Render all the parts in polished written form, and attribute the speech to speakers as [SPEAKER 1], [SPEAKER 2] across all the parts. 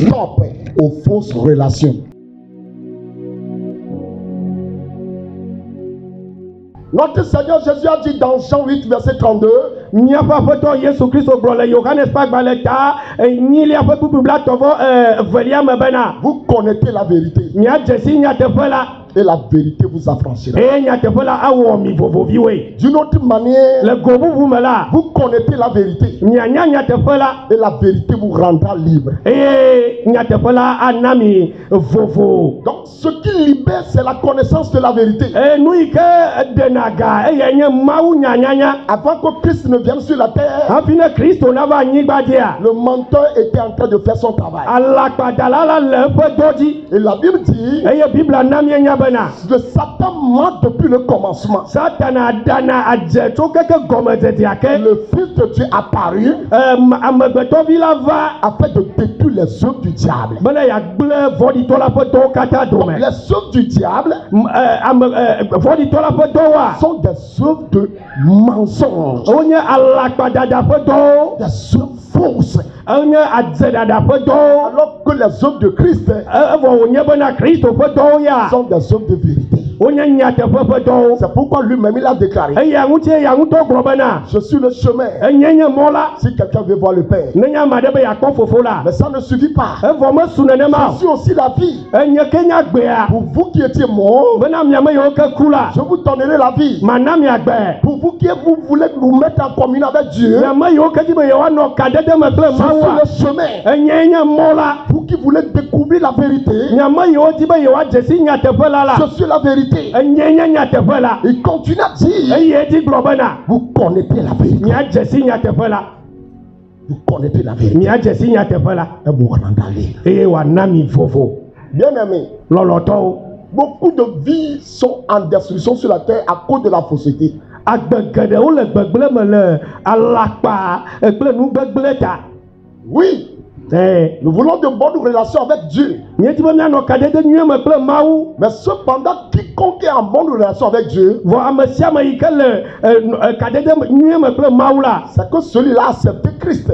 [SPEAKER 1] stop aux fausses relations. Notre Seigneur Jésus a dit dans Jean 8, verset 32, vous connaissez la vérité. Et la vérité vous affranchira. D'une autre manière, vous connaissez la vérité. Et la vérité vous rendra libre. Donc ce qui libère, c'est la connaissance de la vérité. Avant que Christ ne vienne sur la terre, le menteur était en train de faire son travail. Et la Bible dit, le Satan ment depuis le commencement. Le Fils de Dieu apparu afin de détruire les œuvres du diable. Les œuvres du diable sont des œuvres de mensonge, des œuvres fausses. Alors que les œuvres de Christ sont des œuvres de vérité. C'est pourquoi lui-même il a déclaré, je suis le chemin. Si quelqu'un veut voir le Père, mais ça ne suffit pas. Je suis aussi la vie. Pour vous qui étiez morts, je vous donnerai la vie. Pour vous qui vous voulez vous mettre en communion avec Dieu, je suis le chemin. Vous qui voulez découvrir la vérité, je suis la vérité. Il continue à dire, vous connaissez la vérité. Vous connaissez la vérité. Et vous rendez libre. Bien aimé, beaucoup de vies sont en destruction sur la terre à cause de la fausseté. Oui, nous voulons de bonnes relations avec Dieu. Mais cependant, quiconque est en bonne relation avec Dieu, c'est que celui-là a accepté Christ.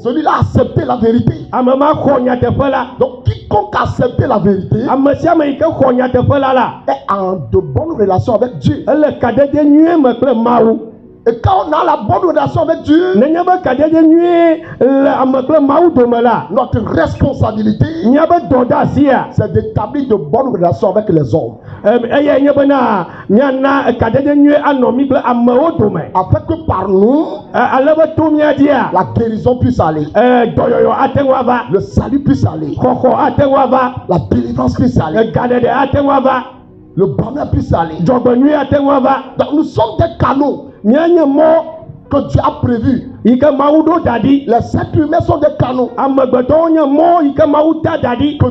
[SPEAKER 1] Celui-là a accepté la vérité. Donc quiconque a accepté la vérité est en de bonnes relations avec Dieu. Et quand on a la bonne relation avec Dieu, notre responsabilité, c'est d'établir de bonnes relations avec les hommes. Afin que par nous, la guérison puisse aller, le salut puisse aller, la délivrance puisse aller, le bonheur puisse aller. Donc nous sommes des canaux que Dieu a prévu. Les êtres humains sont des canaux que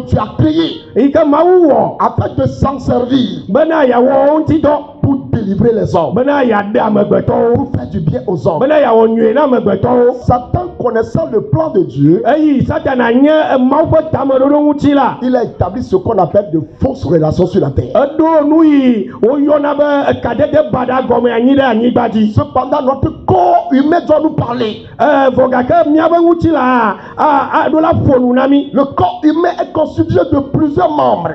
[SPEAKER 1] Dieu a créés afin de s'en servir pour délivrer les hommes, pour faire du bien aux hommes. Satan, connaissant le plan de Dieu, il a établi ce qu'on appelle de fausses relations sur la terre. Cependant, notre corps humain doit nous parler. Le corps humain est constitué de plusieurs membres.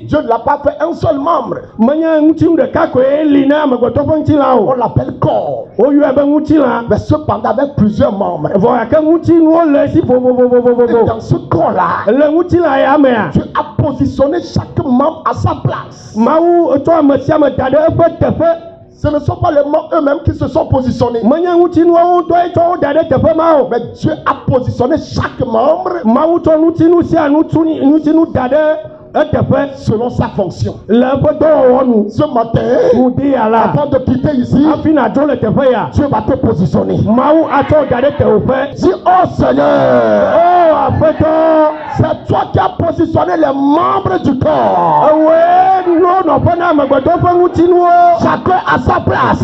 [SPEAKER 1] Dieu ne l'a pas fait un seul membre. On l'appelle corps. Mais cependant avec plusieurs membres. Et dans ce corps-là, Dieu a positionné chaque membre à sa place. Ce ne sont pas les membres eux-mêmes qui se sont positionnés. Mais Dieu a positionné chaque membre selon sa fonction. Ce matin, avant de quitter ici, Dieu va te positionner. Dis, oh Seigneur, c'est toi qui as positionné les membres du corps. Chacun à sa place.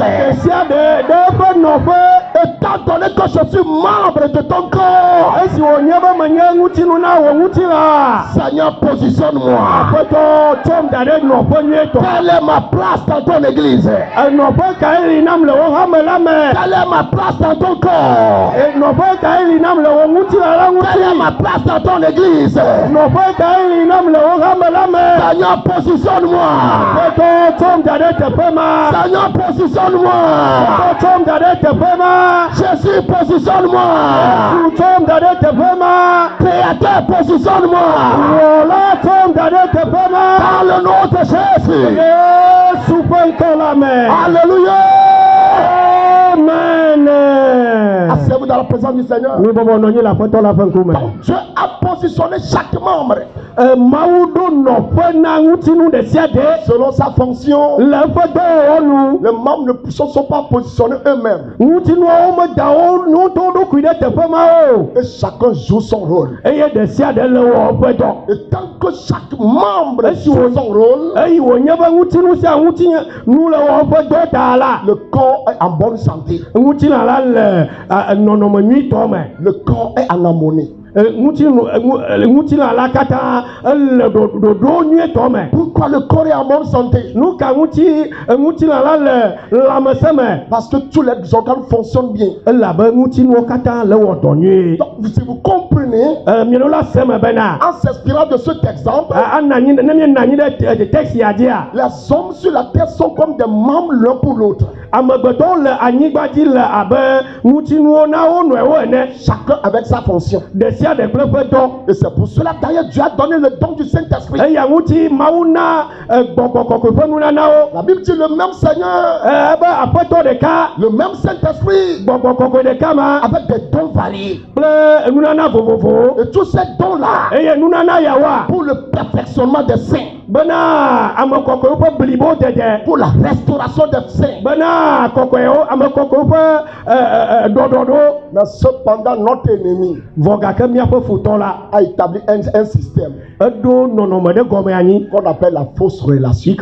[SPEAKER 1] Étant donné que je suis membre de ton corps, Seigneur, positionne-moi. Quelle est ma place dans ton église? Quelle est ma place dans ton corps? Quelle est ma place dans ton église? Seigneur, positionne-moi. Seigneur, positionne-moi. Jésus, positionne-moi. Créateur, positionne-moi. Dans le nom de Jésus. Alléluia. Amen. Asseyez-vous dans la présence du Seigneur. Donc Dieu a positionné chaque membre selon sa fonction. Les membres ne sont pas positionnés eux-mêmes. Et chacun joue son rôle. Et tant que chaque membre joue son rôle, le corps est en bonne santé. Le corps est en harmonie. Pourquoi le corps est en bonne santé? Parce que tous les organes fonctionnent bien. Donc si vous comprenez, en s'inspirant de cet exemple, les hommes sur la terre sont comme des membres l'un pour l'autre. Chacun avec sa fonction. Et c'est pour cela d'ailleurs Dieu a donné le don du Saint-Esprit. La Bible dit le même Seigneur, le même Saint-Esprit, avec des dons variés. Et tous ces dons-là, pour le perfectionnement des saints, pour la restauration des saints. Mais cependant, notre ennemi a établi un système qu'on appelle la fausse relation.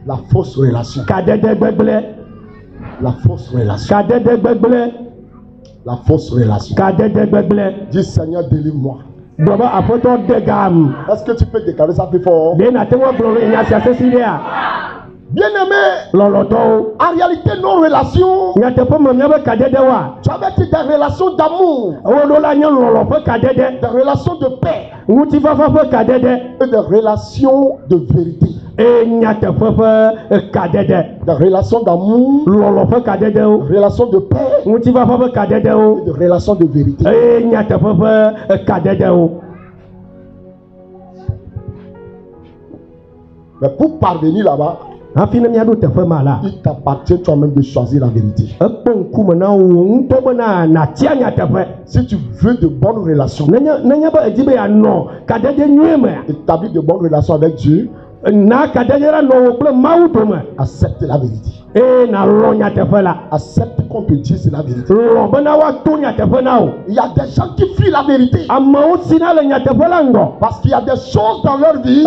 [SPEAKER 1] La fausse relation. La fausse relation. La fausse relation. Dis Seigneur, délivre-moi. Est-ce que tu peux déclarer ça plus fort? Bien-aimé, en réalité, nos relations, tu avais dit des relations d'amour, des relations de paix, et des relations de vérité. Des relations d'amour, des relations de paix, et des relations de vérité. Mais pour parvenir là-bas, il t'appartient toi-même de choisir la vérité. Si tu veux de bonnes relations, établir de bonnes relations avec Dieu, accepte la vérité. Accepte qu'on te dise la vérité. Il y a des gens qui fuient la vérité parce qu'il y a des choses dans leur vie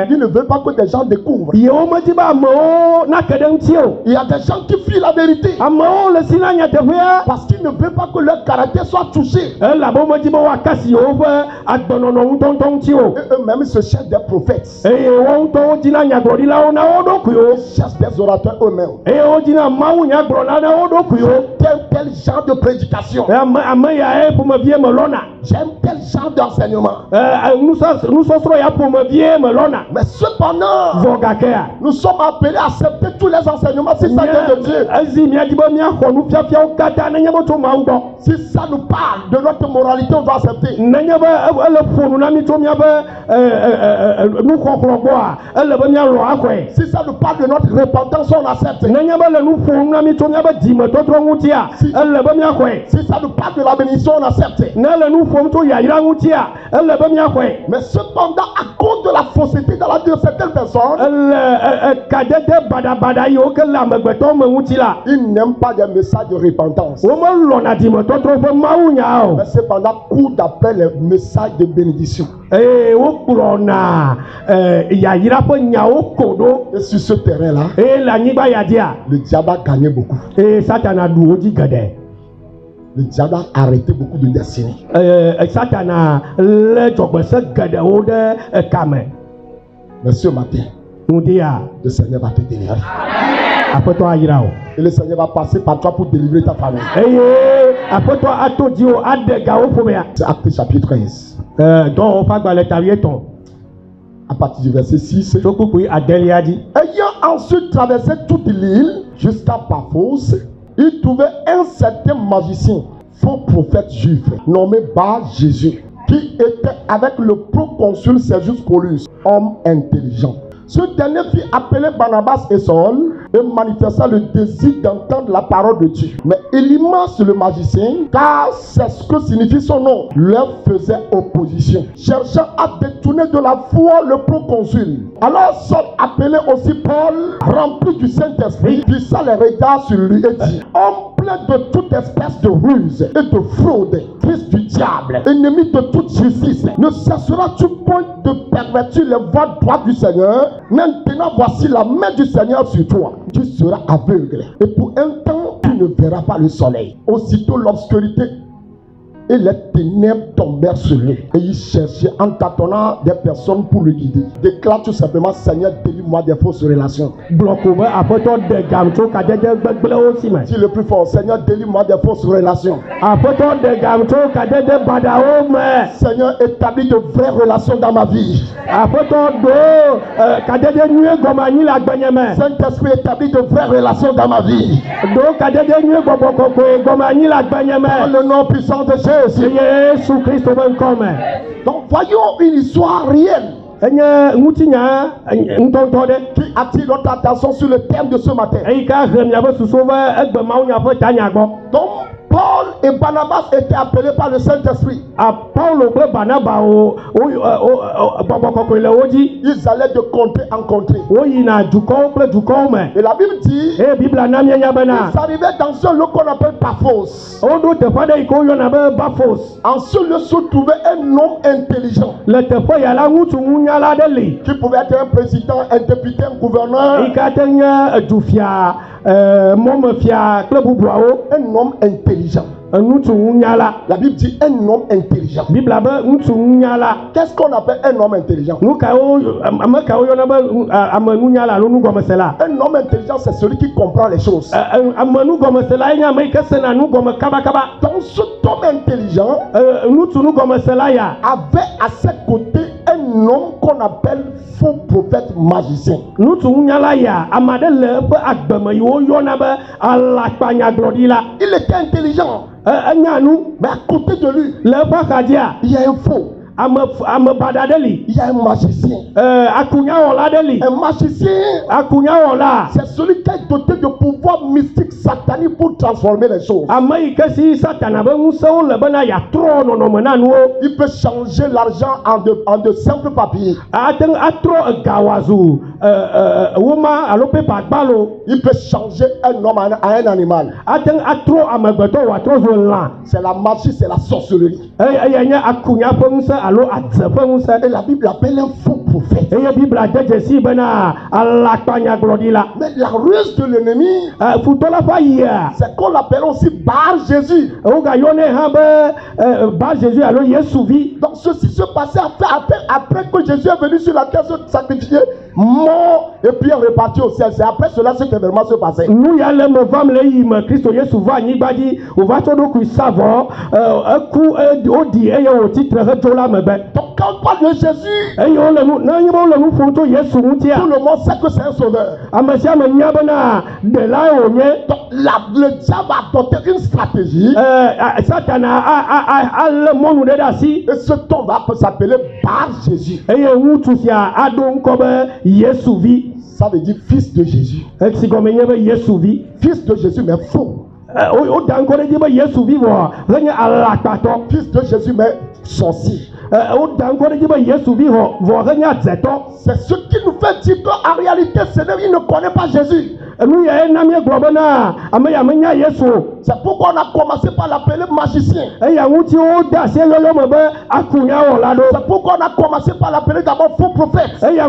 [SPEAKER 1] ils ne veulent pas que des gens découvrent. Il y a des gens qui fuient la vérité parce qu'ils ne veulent pas que leur caractère soit touché. Et eux-mêmes se cherchent des prophètes. Ils cherchent des orateurs eux-mêmes. Tel genre de prédication. J'aime tel genre d'enseignement. Mais cependant, nous sommes appelés à accepter tous les enseignements si ça vient de Dieu. Si ça nous parle de notre moralité, on doit accepter. Si ça nous parle de notre repentance, on accepte. Si ça nous parle de la bénédiction, on accepte. Mais cependant, à cause de la fausseté dans la vie de certaines personnes, ils n'aiment pas des messages de repentance. Mais cependant, coup d'appel les messages de bénédiction. Et sur ce terrain-là, le diable a gagné beaucoup. Le Le diable a arrêté beaucoup de destinées. Mais ce matin, le Seigneur va te délivrer. Et le Seigneur va passer par toi pour délivrer ta famille. C'est Actes chapitre 15. À partir du verset 6. Ayant ensuite traversé toute l'île jusqu'à Paphos, il trouvait un certain magicien, faux prophète juif, nommé Bar-Jésus, qui était avec le proconsul Sergius Paulus, homme intelligent. Ce dernier fit appeler Barnabas et Saul et manifesta le désir d'entendre la parole de Dieu. Mais Élymas, le magicien, car c'est ce que signifie son nom, leur faisait opposition, cherchant à détourner de la foi le proconsul. Alors Saul appelait aussi Paul, rempli du Saint-Esprit, fissa les regards sur lui et dit: homme plein de toute espèce de ruse et de fraude, fils du diable, ennemi de toute justice, ne cesseras-tu point de pervertir les voies droites du Seigneur? Maintenant voici la main du Seigneur sur toi. Tu seras aveugle et pour un temps tu ne verras pas le soleil. Aussitôt l'obscurité et les ténèbres tombèrent sur lui. Et il cherchait en tâtonnant des personnes pour le guider. Déclare tout simplement: Seigneur, délivre-moi des fausses relations. Dis le plus fort: Seigneur, délivre-moi des fausses relations. Seigneur, établis de vraies relations dans ma vie. Saint-Esprit, établis de vraies relations dans ma vie. Dans le nom puissant de Jésus. Donc voyons une histoire réelle qui attire notre attention sur le thème de ce matin. Donc Paul et Barnabas étaient appelés par le Saint-Esprit. Ils allaient de contrée en contrée. Et la Bible dit ils arrivaient dans un lieu qu'on appelle Paphos. En ce lieu se trouvait un homme intelligent qui pouvait être un président, un député, un gouverneur. Un homme intelligent. La Bible dit un homme intelligent. Qu'est-ce qu'on appelle un homme intelligent? Un homme intelligent, c'est celui qui comprend les choses. Donc cet homme intelligent avait à ses côtés un homme qu'on appelle faux prophète magicien. Il était intelligent. Mais à côté de lui, il y a un faux. Il y a un magicien. Un magicien, c'est celui qui est doté de pouvoir mystique satanique pour transformer les choses. Il peut changer l'argent en de simples papiers. Il peut changer un homme à un animal. C'est la magie, c'est la sorcellerie. Et la Bible appelle un faux prophète. Mais la ruse de l'ennemi, c'est qu'on l'appelle aussi Bar-Jésus. Donc ceci se passait après que Jésus est venu sur la terre se sacrifier, mort et puis est reparti au ciel. C'est après cela que cet événement se passait. Donc quand on parle de Jésus, tout le monde sait que c'est un sauveur. Donc le diable a adopté une stratégie. Et ce homme va s'appeler Bar-Jésus. Ça veut dire fils de Jésus. Fils de Jésus mais faux. Fils de Jésus mais sorcier. C'est ce qui nous fait dire qu'en réalité il ne connaît pas Jésus. C'est pourquoi on a commencé par l'appeler magicien. C'est pourquoi on a commencé par l'appeler d'abord faux prophète. Et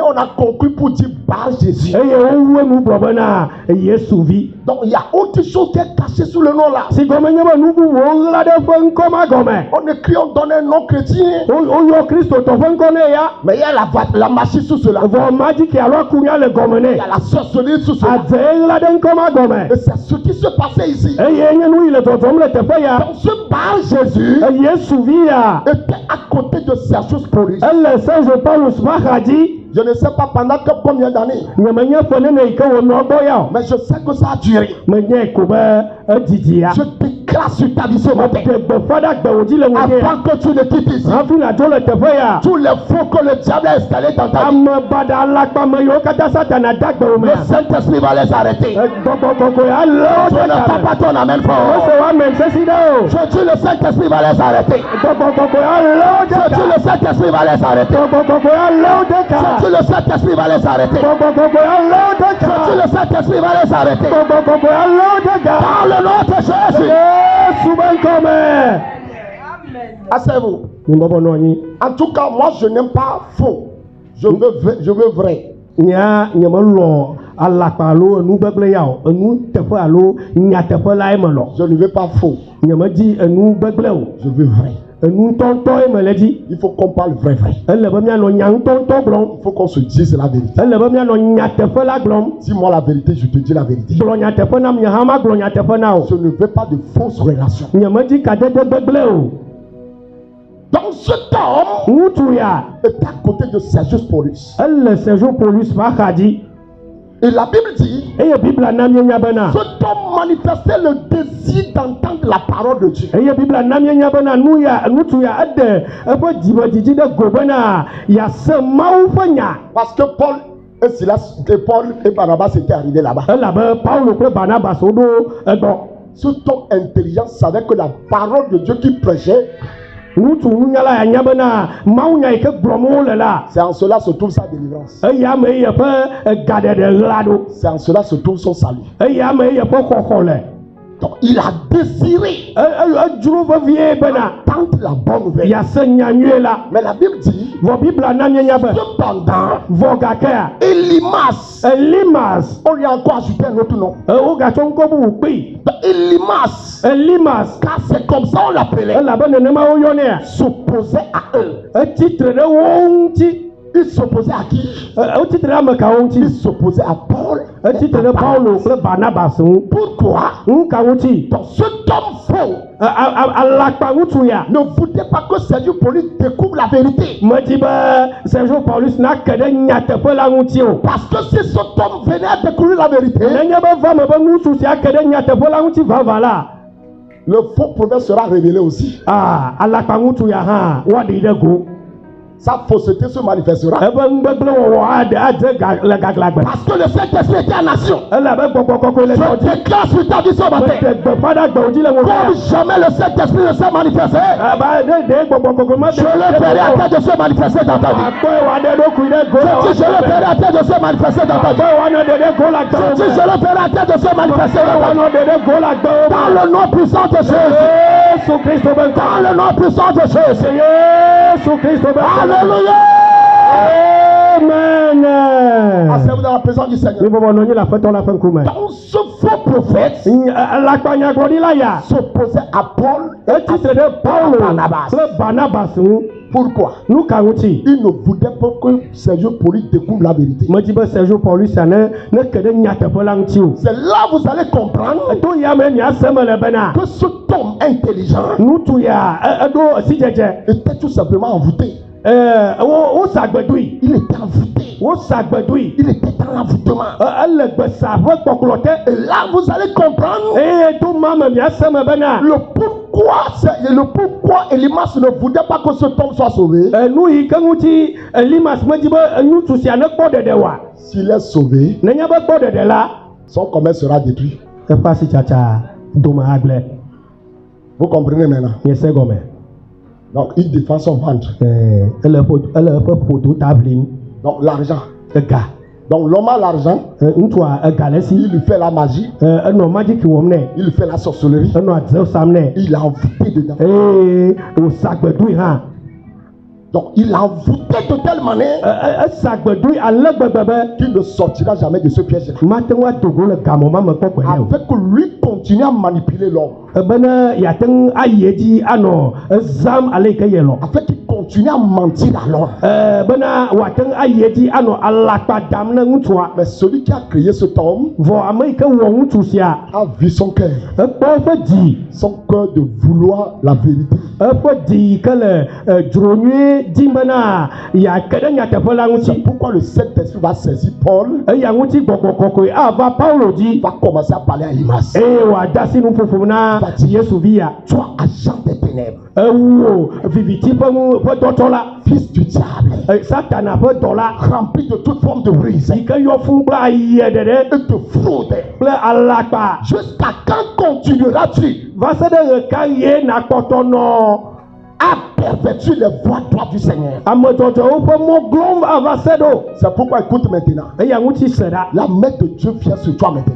[SPEAKER 1] on a conclu pour dire Baal Jésus. Donc il y a autre chose qui est cachée sous le nom là. On écrit, on donne un nom chrétien. Mais il y a la magie sous cela. Il y a la sorcellerie sous cela. Et c'est ce qui se passait ici. Donc ce Baal Jésus était à côté de Sergius Paulus. Je ne sais pas pendant combien d'années. Mais je sais que ça a duré. Je déclare sur ta vie ce matin. Avant que tu ne quittes ici, tous les faux que le diable a installés dans ta vie, le Saint-Esprit va les arrêter. Je ne parle pas ton amen fort. Je dis le Saint-Esprit va les arrêter. Je dis le Saint-Esprit va les arrêter. Je dis le Saint-Esprit va les arrêter. Je dis le Saint-Esprit va les arrêter. Dans le nom de Jésus. Asseyez-vous. En tout cas, moi je n'aime pas faux. Je veux vrai. Je ne veux pas faux. Je veux vrai. Il faut qu'on parle vrai. Il faut qu'on se dise la vérité. Dis-moi la vérité, je te dis la vérité. Je ne veux pas de fausses relations. Donc cet homme est à côté de Sergius Paulus. Et la Bible dit, cet homme manifestait le désir d'entendre la parole de Dieu. Parce que Paul et Barnabas étaient arrivés là-bas. Cet homme intelligent savait que la parole de Dieu qu'il prêchait, c'est en cela se trouve sa délivrance. C'est en cela se trouve son salut. Donc il a désiré entendre la bonne nouvelle. Mais la Bible dit, cependant, Elimas, on lui a encore ajouté un autre nom. Elimas, car c'est comme ça on l'appelait, s'opposait à eux. Il s'opposait à qui? Il s'opposait à Paul. Pourquoi? Donc cet homme faux ne voulait pas que Sergius Paulus découvre la vérité. Parce que si cet homme venait à découvrir la vérité, le faux prophète sera révélé aussi. Sa fausseté se manifestera. Parce que le Saint-Esprit était en nation. Je déclare sur ta vie ce matin, comme jamais le Saint-Esprit ne s'est manifesté, je le ferai à tête de se manifester dans ta vie. Je le ferai à tête de se manifester dans ta vie. Je le ferai à tête de se manifester dans ta vie. Dans le nom puissant de Jésus. Dans le nom puissant de Jésus. Alléluia. Amen. Asseyez-vous dans la présence du Seigneur. Donc ce faux prophète s'opposait à Paul et à Barnabas. Pourquoi? Il ne voulait pas que Sergius Paulus découvre la vérité. C'est là que vous allez comprendre que cet homme intelligent était tout simplement envoûté. Il était envoûté. Il était dans l'envoûtement. Et là, vous allez comprendre le pourquoi Elimas ne voulait pas que cet homme soit sauvé. S'il est sauvé, son commerce sera détruit. Vous comprenez maintenant? Donc il défend son ventre. Donc l'argent. Donc l'homme a l'argent, il lui fait la magie, il lui fait la sorcellerie, il a envoûté dedans. Donc il a envoûté de telle manière qu'il ne sortira jamais de ce piège. Afin que lui continue à manipuler l'homme. Afin qu'il continue à mentir à l'homme. Mais celui qui a créé cet homme a vu son cœur. Son cœur de vouloir la vérité. C'est pourquoi le Saint-Esprit va saisir Paul. Va commencer à parler à Elimas. Toi, agent des ténèbres, fils du diable, rempli de toute forme de brise et de fraude, jusqu'à quand continueras-tu à perpétuer les voies droites du Seigneur? C'est pourquoi écoute maintenant. La main de Dieu vient sur toi maintenant.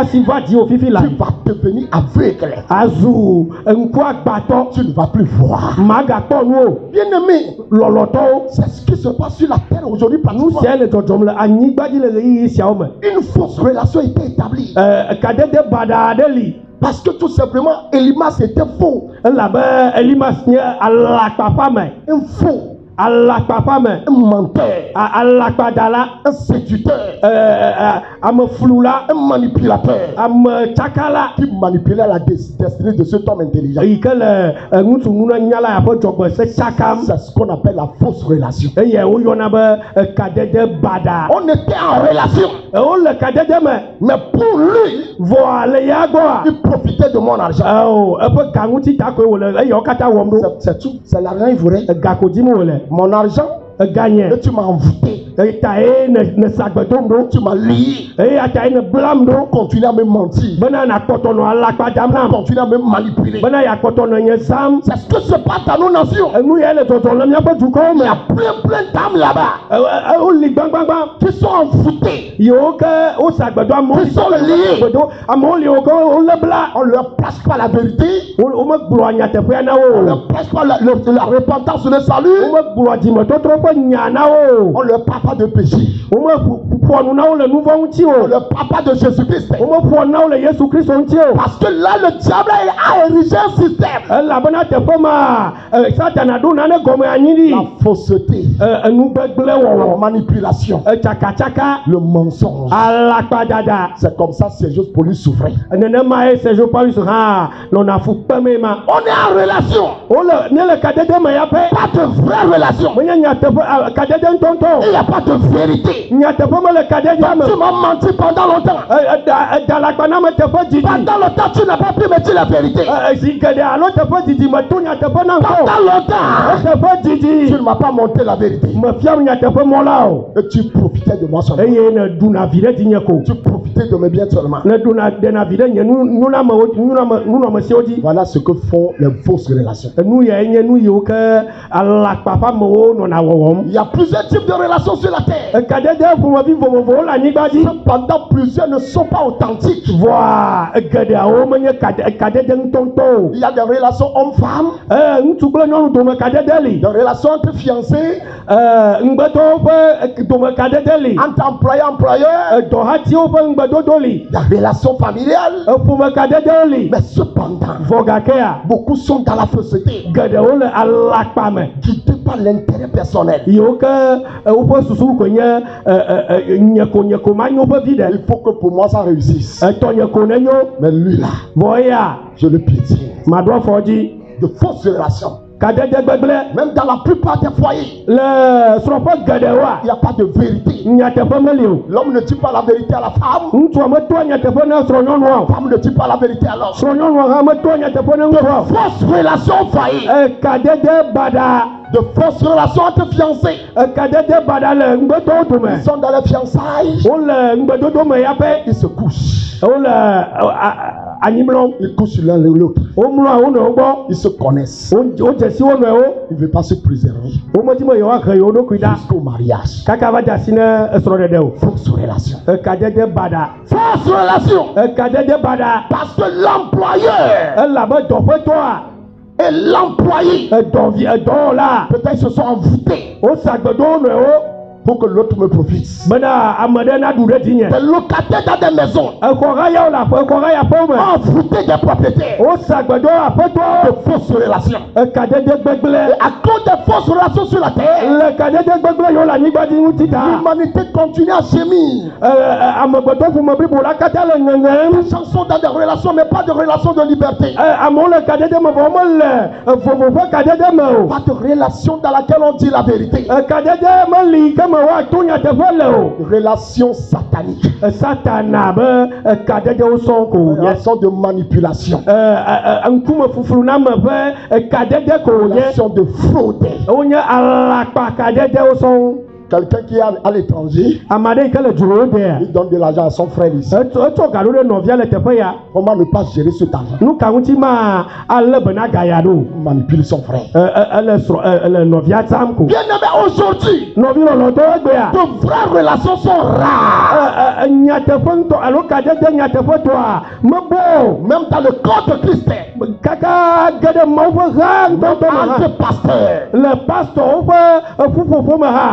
[SPEAKER 1] Tu vas devenir aveugle. Tu ne vas plus voir. Bien-aimé, c'est ce qui se passe sur la terre aujourd'hui. Une fausse relation a été établie. Parce que tout simplement, Elimas était faux. Un faux. Un menteur. Un séducteur. Un manipulateur. Qui manipulait la destinée de cet homme intelligent. C'est ce qu'on appelle la fausse relation. On était en relation. Mais pour lui, il profitait de mon argent. C'est tout. C'est l'argent qu'il voulait. Mon argent, et tu m'as envoûté. Tu m'as lié. Continue à me mentir. Continue à me manipuler. C'est ce qui se passe dans nos nations. Il y a plein d'âmes là-bas qui sont envoûtées, qui sont liées. On leur place pas la vérité. On leur place pas la repentance, le salut. On leur parle pas de péché. On leur parle pas de Jésus-Christ. Parce que là, le diable a érigé un système. La fausseté, la manipulation, le mensonge. C'est comme ça, c'est juste pour lui souffrir. On est en relation. Pas de vraie relation. Il n'y a pas de vérité. Tu m'as menti pendant longtemps. Pendant longtemps, tu n'as pas pu me dire la vérité. Pendant longtemps, tu ne m'as pas montré la vérité. Et tu profitais de moi seulement. Tu profitais de mes biens seulement. Voilà ce que font les fausses relations. Il y a plusieurs types de relations sur la terre. Cependant, plusieurs ne sont pas authentiques. Il y a des relations hommes-femmes, des relations entre fiancés, entre employés-employeurs, des relations familiales. Mais cependant, beaucoup sont dans la fausseté, guidés par l'intérêt personnel. Il faut que pour moi ça réussisse. Mais lui là, je le piétine. De fausses relations. Même dans la plupart des foyers, il n'y a pas de vérité. L'homme ne dit pas la vérité à la femme. La femme ne dit pas la vérité à l'homme. Fausse relation au foyer. De fausses relations entre fiancés. Ils sont dans les fiançailles. Ils se couchent. Ils couchent l'un l'autre. Ils se connaissent. Ils ne veulent pas se préserver jusqu'au mariage. Fausse relation. Fausse relation. Parce que l'employeur et l'employé peut-être se sont envoûtés pour que l'autre me profite. Des locataires dans des maisons envoûtés des propriétaires de fausses relations. Et à cause des fausses relations sur la terre, l'humanité continue à gémir. Les gens sont dans des relations, mais pas de relations de liberté. Pas de relation dans laquelle on dit la vérité. Relation satanique. Relation de manipulation. Relation de fraude. Quelqu'un qui est à l'étranger, il donne de l'argent à son frère ici. Comment ne pas gérer cet argent? Manipule son frère. Bien aimé, aujourd'hui, de vraies relations sont rares. Même dans le corps de Christ, le pasteur,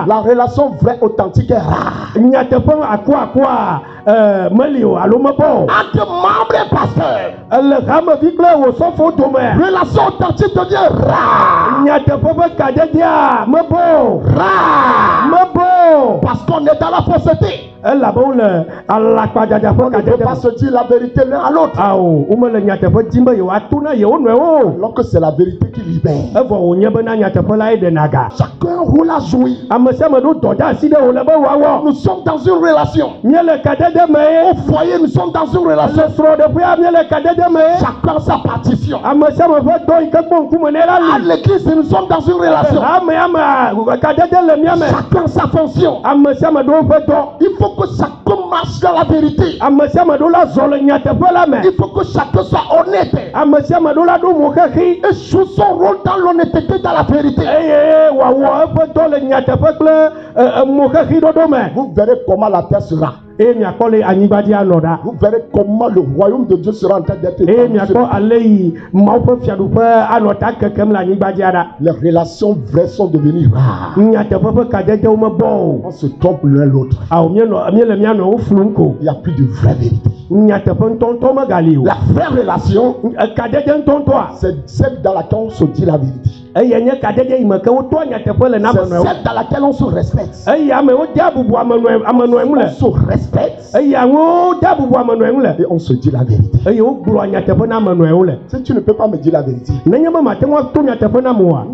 [SPEAKER 1] la relation vraie, authentique est rare. Entre membres et pasteurs, relation authentique devient rare. Rare. Parce qu'on est dans la fausseté. On ne peut pas se dire la vérité l'un à l'autre. Alors que c'est la vérité qui libère. Chacun roule à jouir. Nous sommes dans une relation. Au foyer, nous sommes dans une relation. Chacun sa partition. À l'église, nous sommes dans une relation. Chacun sa fonction. Il faut que chacun marche dans la vérité. Il faut que chacun soit honnête et joue son rôle dans l'honnêteté, dans la vérité. Vous verrez comment la terre sera. Vous verrez comment le royaume de Dieu sera en train d'être établi. Les relations vraies sont devenues rares. On se trompe l'un l'autre. Il n'y a plus de vraie vérité. La vraie relation, c'est celle dans laquelle on se dit la vérité. C'est celle dans laquelle on se respecte. On se respecte et on se dit la vérité. Si tu ne peux pas me dire la vérité, nous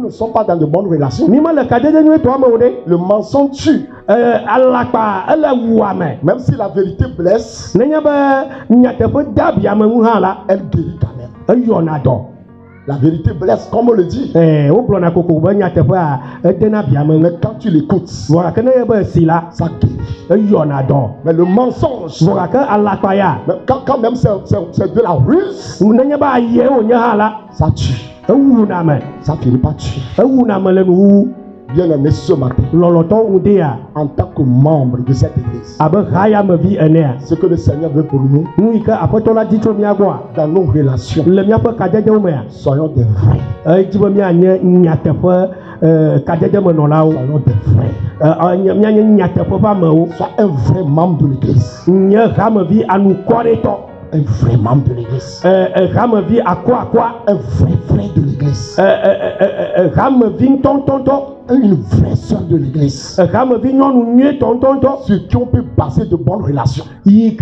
[SPEAKER 1] ne sommes pas dans de bonnes relations. Le mensonge tue. Même si la vérité blesse, elle guérit quand même. La vérité blesse, comme on le dit. Mais quand tu l'écoutes, ça guérit. Mais le mensonge, quand même c'est de la ruse, ça tue. Ça finit par tuer. Bien aimé, ce matin, en tant que membre de cette église, ce que le Seigneur veut pour nous, dans nos relations, soyons des vrais. Soyons des vrais. Sois un vrai membre de l'église. Un vrai membre de l'église. Un vrai frère de l'église. Une vraie soeur de l'église. Sur qui on peut passer de bonnes relations. Des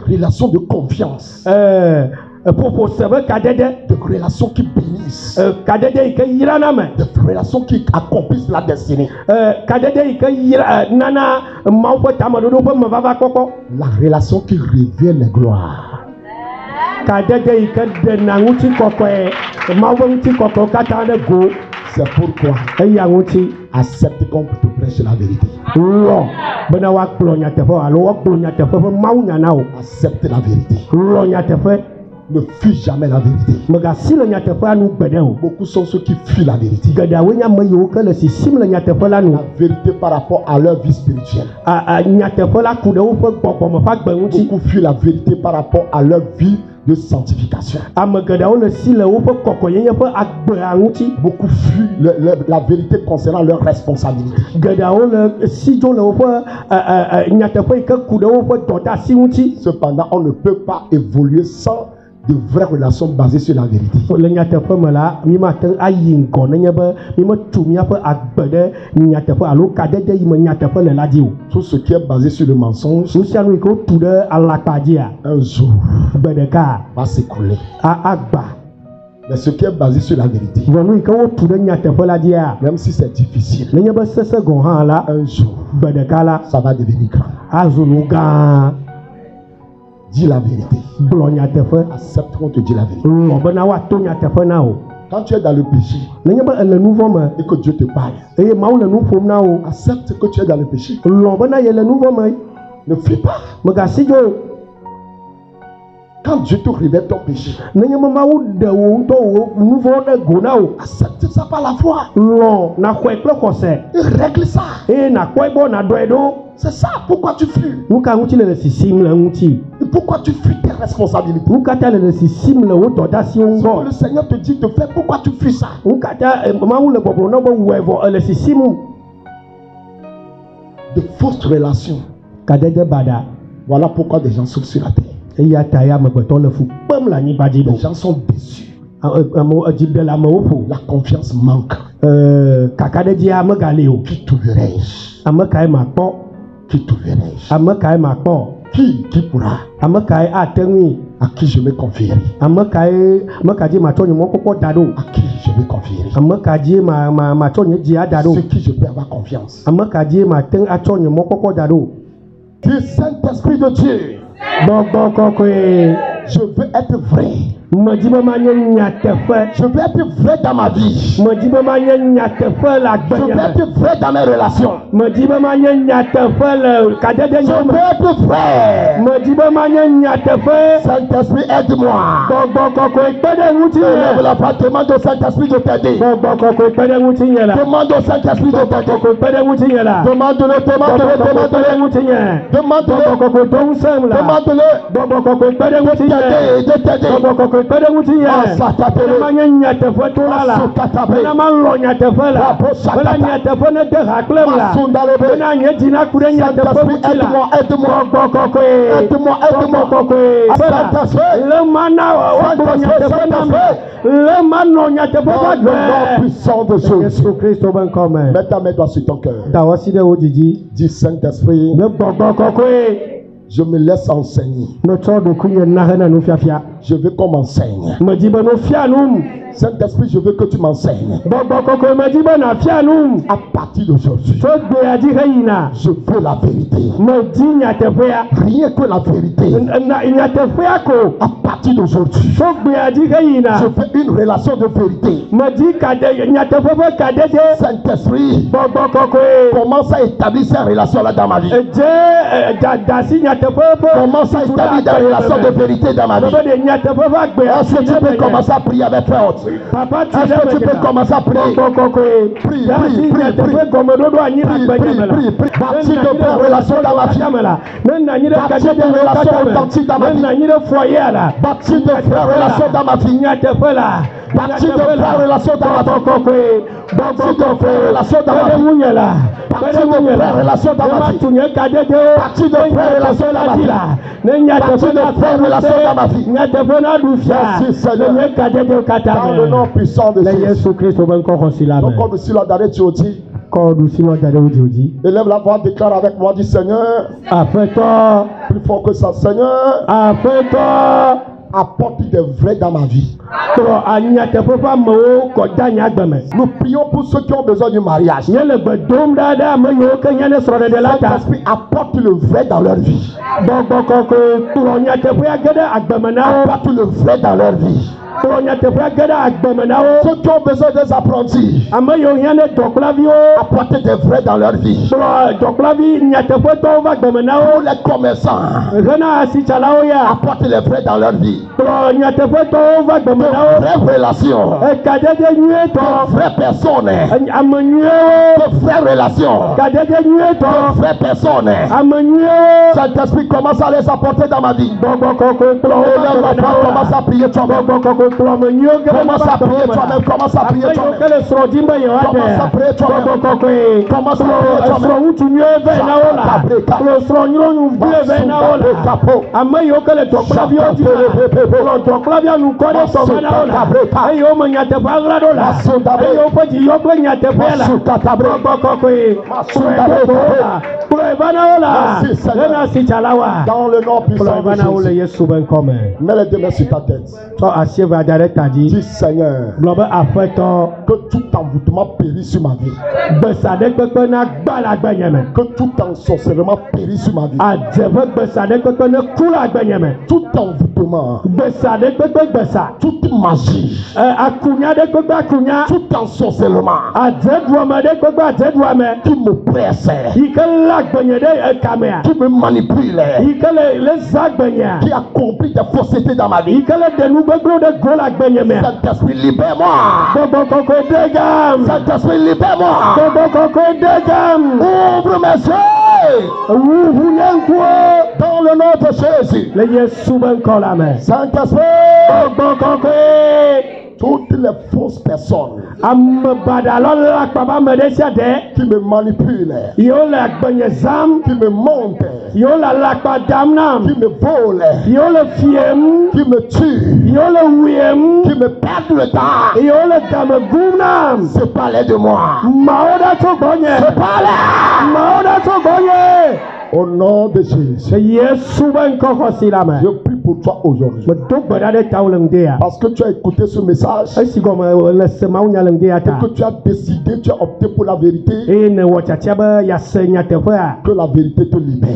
[SPEAKER 1] relations de confiance. De relations qui bénissent. De relations qui accomplissent la destinée. La relation qui révèle les gloires. C'est pourquoi accepte qu'on te prêche la vérité. Accepte la vérité. Ne fuis jamais la vérité. Beaucoup sont ceux qui fuient la vérité. La vérité par rapport à leur vie spirituelle. Beaucoup fuient la vérité par rapport à leur vie de sanctification. Beaucoup fuient la vérité concernant leur responsabilité. Cependant, on ne peut pas évoluer sans de vraies relations basées sur la vérité. Tout ce qui est basé sur le mensonge, un jour va s'écrouler. Mais ce qui est basé sur la vérité, même si c'est difficile, un jour, ça va devenir grand. Dis la vérité. Accepte qu'on te dit la vérité. Quand tu es dans le péché et que Dieu te parle, accepte que tu es dans le péché. Ne fuis pas. Quand Dieu te révèle ton péché, accepte ça par la foi. Et règle ça. C'est ça pourquoi tu fuis. Et pourquoi tu fuis tes responsabilités. Ce que le Seigneur te dit de faire, pourquoi tu fuis ça. De fausses relations. Voilà pourquoi des gens souffrent sur la terre. Les gens sont déçus. La confiance manque. Qui trouverai-je? Qui trouverai-je? Qui pourra? À qui je me confierai? À qui je me confierai? Sur qui je peux avoir confiance? Du Saint-Esprit de Dieu. Je veux être vrai. Je veux être vrai dans ma vie. Je veux être vrai dans mes relations. Je veux être vrai. Saint-Esprit, aide-moi. Lève la main, demande au Saint-Esprit de t'aider. Demande au Saint-Esprit de t'aider. Demande-le. De t'aider. Puissant de Jésus. Mets ta main sur ton cœur. Dis Saint-Esprit, je me laisse enseigner. Je veux qu'on m'enseigne. Saint-Esprit, je veux que tu m'enseignes. À partir d'aujourd'hui, je veux la vérité. Rien que la vérité. À partir d'aujourd'hui, je veux une relation de vérité. Saint-Esprit, commence à établir ces relations-là dans ma vie. Commence à établir des relations de vérité dans ma vie. Est-ce que tu peux commencer à prier avec force? Est-ce que tu peux commencer à prier? Prie. Bâtir de vraies relations dans ma vie. Bâtir des relations authentiques dans ma vie. Bâtir de vraies relations dans ma vie. Bâtir de vraies relations dans ma vie. Bâtir de vraies relations dans ma vie. Bâtir de vraies relations dans ma vie. Bâtir de vraies relations dans ma vie. Bâtir de vraies relations dans ma vie. Merci Seigneur. Dans le nom puissant de Jésus. Donc on nous la d'arrêt tu dis. Élève la voix, déclare avec moi, dis Seigneur. Plus fort que ça, Seigneur. apporte des vrais dans ma vie. Nous prions pour ceux qui ont besoin du mariage. Saint-Esprit apporte le vrai dans leur vie. Apporte le vrai dans leur vie. Ceux qui ont besoin des apprentis, apporter des vrais dans leur vie. Pour les commerçants, apporter les vrais dans leur vie. De vraies relations, de vraies personnes, de vraies relations, de vraies personnes. Saint-Esprit commence à les apporter dans ma vie. Commence à prier toi-même. Commence à prier toi-même. Commence à prier toi-même. Commence à prier toi-même. Commence à dans le nom puissant de Jésus. Mets les deux mains sur ta tête. Dis Seigneur, que tout envoûtement périsse sur ma vie. Que tout ensorcellement périsse sur ma vie. Tout envoûtement, toute magie, tout ensorcellement qui me presse, qui me manipule, qui accomplit des faussetés dans ma vie. Saint-Esprit, libère-moi. Saint-Esprit, libère-moi. Ouvre mes yeux. Dans le nom de Jésus. Saint-Esprit, toutes les fausses personnes qui me manipulent, qui me montent, qui me volent, qui me tuent, qui me perdent le temps, c'est parler de moi. C'est parler. Au nom de Jésus, je prie pour toi aujourd'hui. Parce que tu as écouté ce message et que tu as décidé, tu as opté pour la vérité. Que la vérité te libère.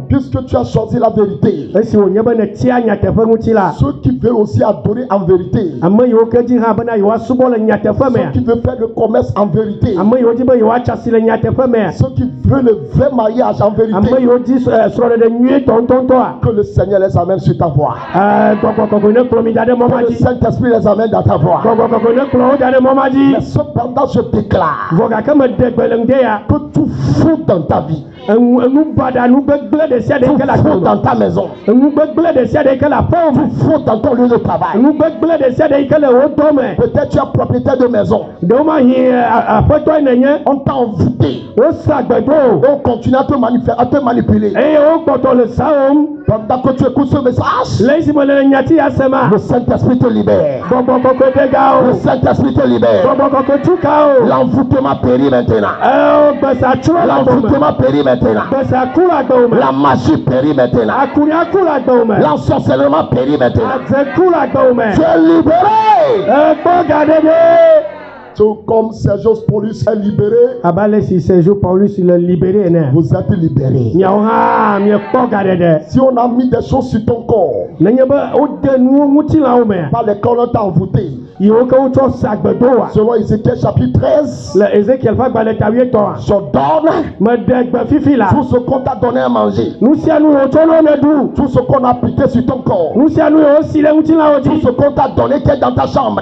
[SPEAKER 1] Puisque tu as choisi la vérité, ceux qui veulent aussi adorer en vérité, ceux qui veulent faire le commerce en vérité, ceux qui veulent le vrai mariage en vérité, que le Seigneur les amène sur ta voie. Que le Saint-Esprit les amène dans ta voie. Mais cependant je déclare que tout fou dans ta vie, tout fou dans ta maison, tout fou dans ton lieu de travail. Peut-être tu es propriétaire de maison, on t'a envoûté, on continue à te manipuler. Pendant que tu écoutes ce message, le Saint-Esprit te libère. Le Saint-Esprit te libère. L'envoûtement périt maintenant. L'envoûtement périt maintenant. La magie périt maintenant. L'ensorcellement périt maintenant. Tu es libéré. Tout comme Sergio Paulus est libéré, vous êtes libéré. Si on a mis des choses sur ton corps, par lesquelles on t'a envoûté, selon Ézéchiel chapitre 13, j'ordonne tout ce qu'on t'a donné à manger, tout ce qu'on a appliqué sur ton corps, tout ce qu'on t'a donné qui est dans ta chambre,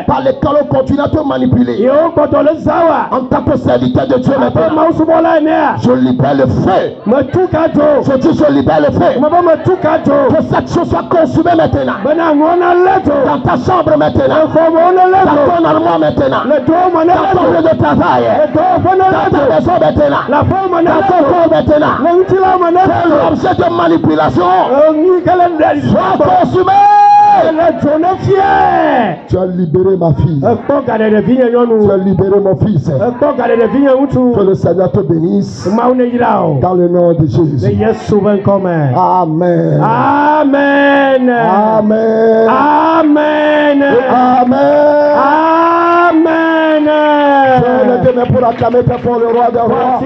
[SPEAKER 1] par lesquels on continue à te manipuler. En tant que serviteur de Dieu maintenant, je libère le feu. Je dis je libère le feu. Que cette chose soit consumée maintenant. Dans ta chambre maintenant. Dans ton armoire maintenant. Dans ton lieu de travail. Dans ta maison maintenant. Dans ton corps maintenant. Quel objet de manipulation soit consumé. Tu as libéré ma fille. Tu as libéré mon fils. Que le Seigneur te bénisse. Dans le nom de Jésus. Amen.
[SPEAKER 2] Amen.
[SPEAKER 1] Amen.
[SPEAKER 2] Amen.
[SPEAKER 1] Amen. Amen.
[SPEAKER 2] Levez pour acclamer très fort le roi des rois.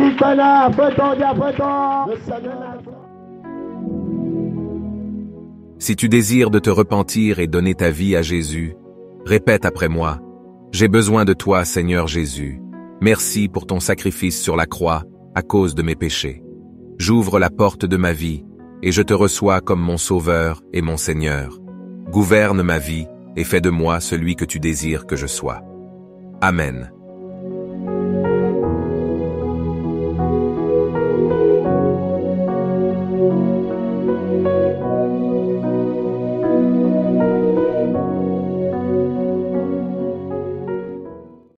[SPEAKER 3] Si tu désires de te repentir et donner ta vie à Jésus, répète après moi: j'ai besoin de toi, Seigneur Jésus. Merci pour ton sacrifice sur la croix à cause de mes péchés. J'ouvre la porte de ma vie et je te reçois comme mon Sauveur et mon Seigneur. Gouverne ma vie et fais de moi celui que tu désires que je sois. Amen.